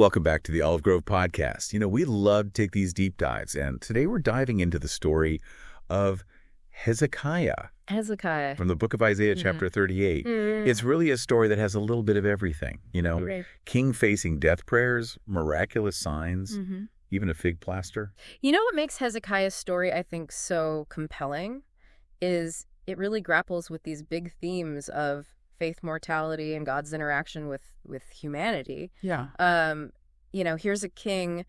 Welcome back to the Olive Grove Podcast. We love to take these deep dives, and today we're diving into the story of Hezekiah Hezekiah. from the book of Isaiah, chapter 38. It's really a story that has a little bit of everything, Right. king facing death prayers, miraculous signs, even a fig plaster. You know what makes Hezekiah's story, I think, so compelling is it really grapples with these big themes of faith, mortality, and God's interaction with humanity. Yeah. Here's a king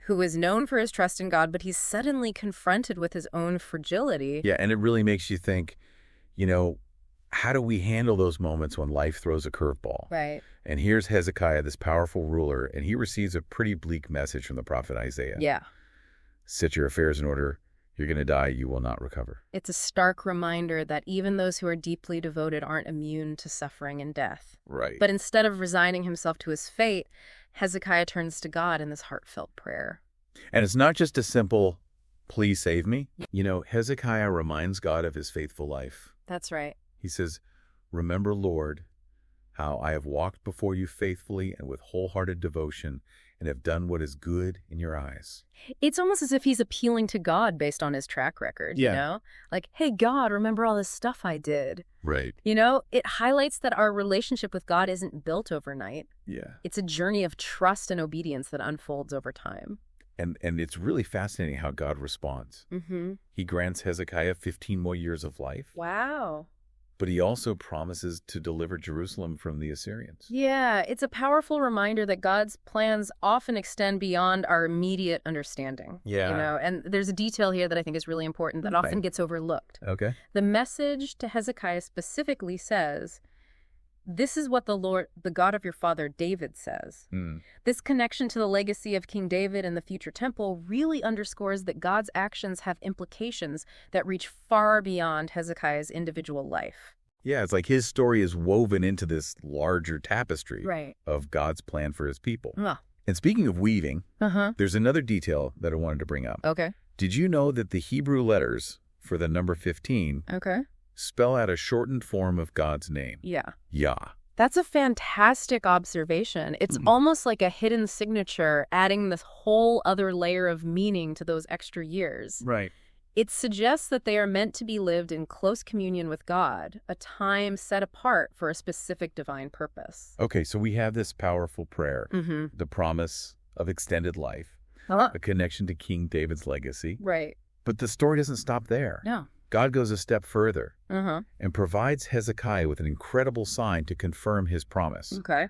who is known for his trust in God, but he's suddenly confronted with his own fragility. Yeah, and it really makes you think, how do we handle those moments when life throws a curveball? Right. And here's Hezekiah, this powerful ruler, and he receives a pretty bleak message from the prophet Isaiah. Yeah. Set your affairs in order. You're going to die. You will not recover. It's a stark reminder that even those who are deeply devoted aren't immune to suffering and death. Right. But instead of resigning himself to his fate, Hezekiah turns to God in this heartfelt prayer. And it's not just a simple, please save me. Hezekiah reminds God of his faithful life. That's right. He says, remember, Lord, how I have walked before you faithfully and with wholehearted devotion and have done what is good in your eyes. It's almost as if he's appealing to God based on his track record, Yeah. Like, hey, God, remember all this stuff I did. Right. It highlights that our relationship with God isn't built overnight. Yeah. It's a journey of trust and obedience that unfolds over time. And it's really fascinating how God responds. Mm-hmm. He grants Hezekiah 15 more years of life. Wow. But he also promises to deliver Jerusalem from the Assyrians. Yeah, it's a powerful reminder that God's plans often extend beyond our immediate understanding. Yeah. And there's a detail here that I think is really important that often gets overlooked. Okay. The message to Hezekiah specifically says, this is what the Lord, the God of your father David says. This connection to the legacy of King David and the future temple really underscores that God's actions have implications that reach far beyond Hezekiah's individual life. Yeah, it's like his story is woven into this larger tapestry of God's plan for his people. Oh. And speaking of weaving, Uh-huh. there's another detail that I wanted to bring up. Okay. Did you know that the Hebrew letters for the number 15 Okay. spell out a shortened form of God's name? Yeah. Yah. That's a fantastic observation. It's almost like a hidden signature, adding this whole other layer of meaning to those extra years. Right. It suggests that they are meant to be lived in close communion with God, a time set apart for a specific divine purpose. Okay, so we have this powerful prayer, Mm-hmm. the promise of extended life, Uh-huh. a connection to King David's legacy. Right. But the story doesn't stop there. No. God goes a step further Uh-huh. and provides Hezekiah with an incredible sign to confirm his promise. Okay.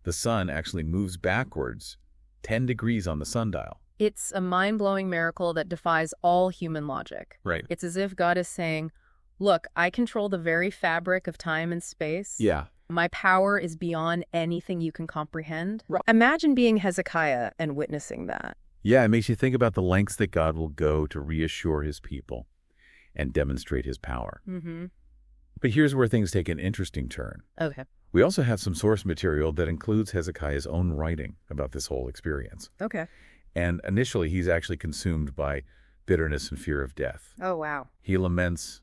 The sun actually moves backwards 10 degrees on the sundial. It's a mind-blowing miracle that defies all human logic. Right. It's as if God is saying, look, I control the very fabric of time and space. Yeah. My power is beyond anything you can comprehend. Right. Imagine being Hezekiah and witnessing that. Yeah, it makes you think about the lengths that God will go to reassure his people and demonstrate his power. Mm-hmm. But here's where things take an interesting turn. Okay. We also have some source material that includes Hezekiah's own writing about this whole experience. Okay. And initially, he's actually consumed by bitterness and fear of death. Oh, wow. He laments,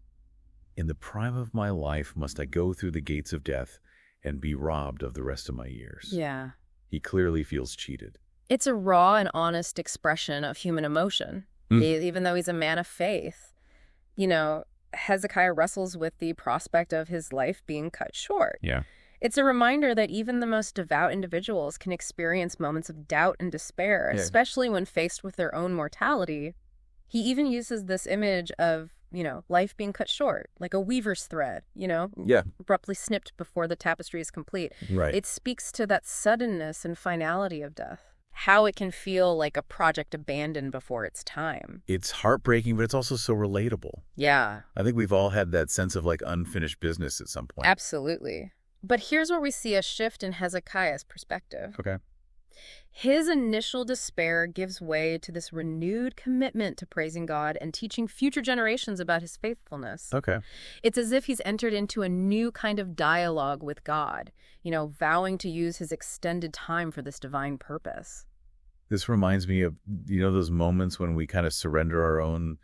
in the prime of my life must I go through the gates of death and be robbed of the rest of my years. Yeah. He clearly feels cheated. It's a raw and honest expression of human emotion. Even though he's a man of faith, Hezekiah wrestles with the prospect of his life being cut short. Yeah. It's a reminder that even the most devout individuals can experience moments of doubt and despair, especially when faced with their own mortality. He even uses this image of, life being cut short, like a weaver's thread, abruptly snipped before the tapestry is complete. Right. It speaks to that suddenness and finality of death, how it can feel like a project abandoned before its time. It's heartbreaking, but it's also so relatable. Yeah. I think we've all had that sense of unfinished business at some point. Absolutely. But here's where we see a shift in Hezekiah's perspective. Okay. His initial despair gives way to this renewed commitment to praising God and teaching future generations about his faithfulness. Okay. It's as if he's entered into a new kind of dialogue with God, vowing to use his extended time for this divine purpose. This reminds me of, those moments when we kind of surrender our own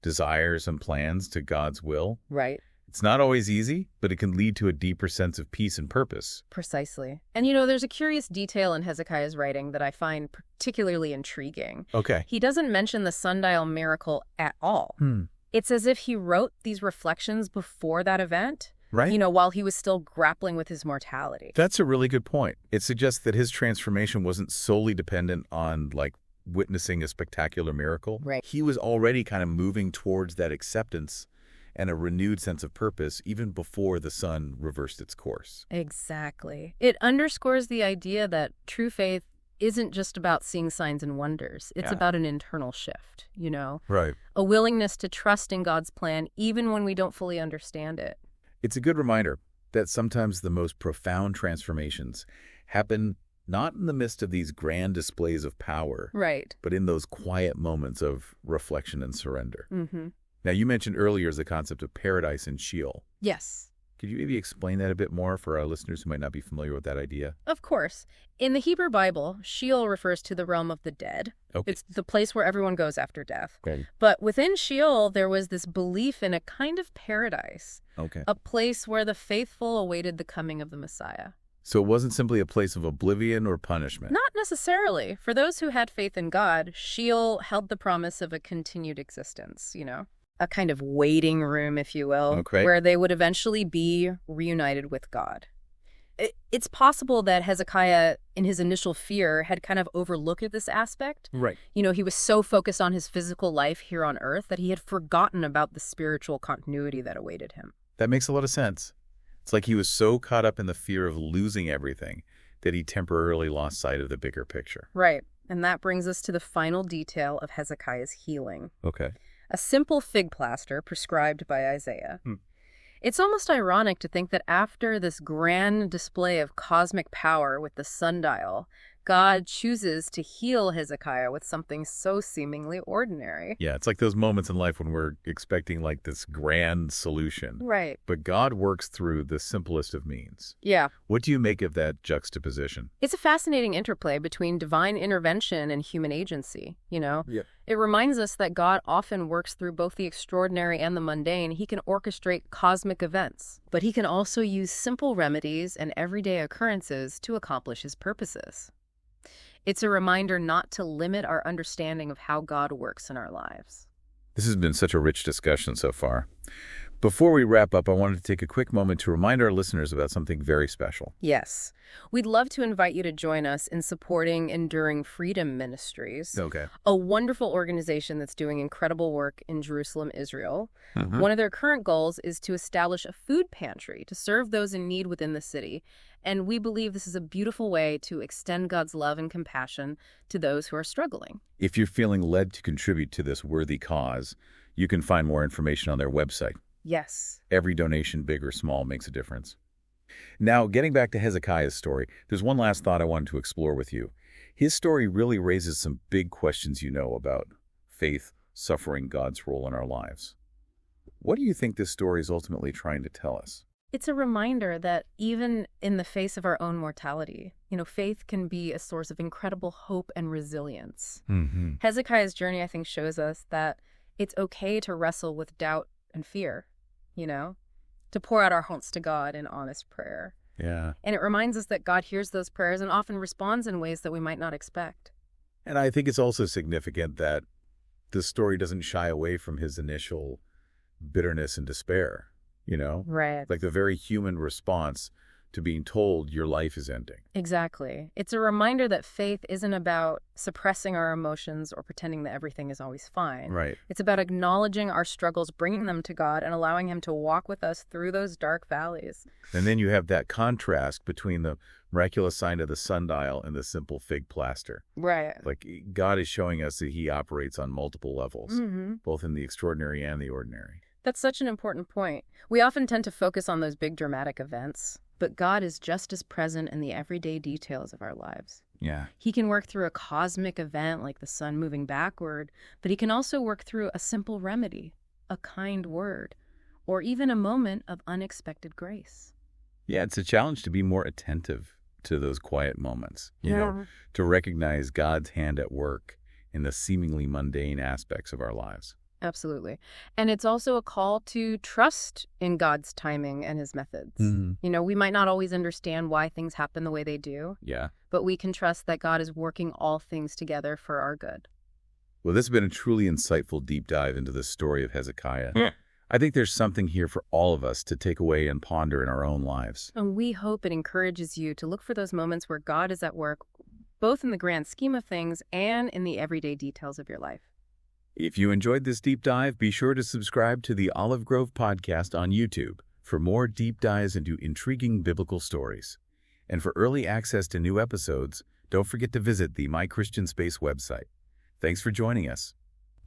desires and plans to God's will. Right. It's not always easy, but it can lead to a deeper sense of peace and purpose. Precisely. And there's a curious detail in Hezekiah's writing that I find particularly intriguing. Okay. He doesn't mention the sundial miracle at all. It's as if he wrote these reflections before that event, Right? while he was still grappling with his mortality. That's a really good point. It suggests that his transformation wasn't solely dependent on, witnessing a spectacular miracle. Right. He was already kind of moving towards that acceptance and a renewed sense of purpose even before the sun reversed its course. Exactly. It underscores the idea that true faith isn't just about seeing signs and wonders. It's about an internal shift, Right. a willingness to trust in God's plan even when we don't fully understand it. It's a good reminder that sometimes the most profound transformations happen not in the midst of these grand displays of power, Right. but in those quiet moments of reflection and surrender. Mm-hmm. Now, you mentioned earlier the concept of paradise and Sheol. Yes. Could you maybe explain that a bit more for our listeners who might not be familiar with that idea? Of course. In the Hebrew Bible, Sheol refers to the realm of the dead. Okay. It's the place where everyone goes after death. Okay. But within Sheol, there was this belief in a kind of paradise, Okay. a place where the faithful awaited the coming of the Messiah. So it wasn't simply a place of oblivion or punishment. Not necessarily. For those who had faith in God, Sheol held the promise of a continued existence, a kind of waiting room, if you will, Okay. where they would eventually be reunited with God. It's possible that Hezekiah, in his initial fear, had kind of overlooked this aspect. Right. He was so focused on his physical life here on earth that he had forgotten about the spiritual continuity that awaited him. That makes a lot of sense. It's like he was so caught up in the fear of losing everything that he temporarily lost sight of the bigger picture. Right. And that brings us to the final detail of Hezekiah's healing. Okay. A simple fig plaster prescribed by Isaiah. It's almost ironic to think that after this grand display of cosmic power with the sundial, God chooses to heal Hezekiah with something so seemingly ordinary. Yeah, it's like those moments in life when we're expecting this grand solution. Right. But God works through the simplest of means. Yeah. What do you make of that juxtaposition? It's a fascinating interplay between divine intervention and human agency, Yeah. It reminds us that God often works through both the extraordinary and the mundane. He can orchestrate cosmic events, but he can also use simple remedies and everyday occurrences to accomplish his purposes. It's a reminder not to limit our understanding of how God works in our lives. This has been such a rich discussion so far. Before we wrap up, I wanted to take a quick moment to remind our listeners about something very special. Yes. We'd love to invite you to join us in supporting Enduring Freedom Ministries, Okay. a wonderful organization that's doing incredible work in Jerusalem, Israel. One of their current goals is to establish a food pantry to serve those in need within the city. And we believe this is a beautiful way to extend God's love and compassion to those who are struggling. If you're feeling led to contribute to this worthy cause, you can find more information on their website. Yes. Every donation, big or small, makes a difference. Now, getting back to Hezekiah's story, there's one last thought I wanted to explore with you. His story really raises some big questions about faith, suffering, God's role in our lives. What do you think this story is ultimately trying to tell us? It's a reminder that even in the face of our own mortality, faith can be a source of incredible hope and resilience. Hezekiah's journey, I think, shows us that it's okay to wrestle with doubt and fear, to pour out our hearts to God in honest prayer. Yeah. And it reminds us that God hears those prayers and often responds in ways that we might not expect. And I think it's also significant that the story doesn't shy away from his initial bitterness and despair, Right. Like the very human response to being told your life is ending. Exactly. It's a reminder that faith isn't about suppressing our emotions or pretending that everything is always fine. Right. It's about acknowledging our struggles, bringing them to God, and allowing him to walk with us through those dark valleys. And then you have that contrast between the miraculous sign of the sundial and the simple fig plaster. Right. Like God is showing us that he operates on multiple levels, Mm-hmm. both in the extraordinary and the ordinary. That's such an important point. We often tend to focus on those big dramatic events, but God is just as present in the everyday details of our lives. Yeah. He can work through a cosmic event like the sun moving backward, but he can also work through a simple remedy, a kind word, or even a moment of unexpected grace. Yeah, it's a challenge to be more attentive to those quiet moments, to recognize God's hand at work in the seemingly mundane aspects of our lives. Absolutely. And it's also a call to trust in God's timing and his methods. We might not always understand why things happen the way they do. Yeah. But we can trust that God is working all things together for our good. Well, this has been a truly insightful deep dive into the story of Hezekiah. Yeah. I think there's something here for all of us to take away and ponder in our own lives. And we hope it encourages you to look for those moments where God is at work, both in the grand scheme of things and in the everyday details of your life. If you enjoyed this deep dive, be sure to subscribe to the Olive Grove Podcast on YouTube for more deep dives into intriguing biblical stories. And for early access to new episodes, don't forget to visit the My Christian Space website. Thanks for joining us.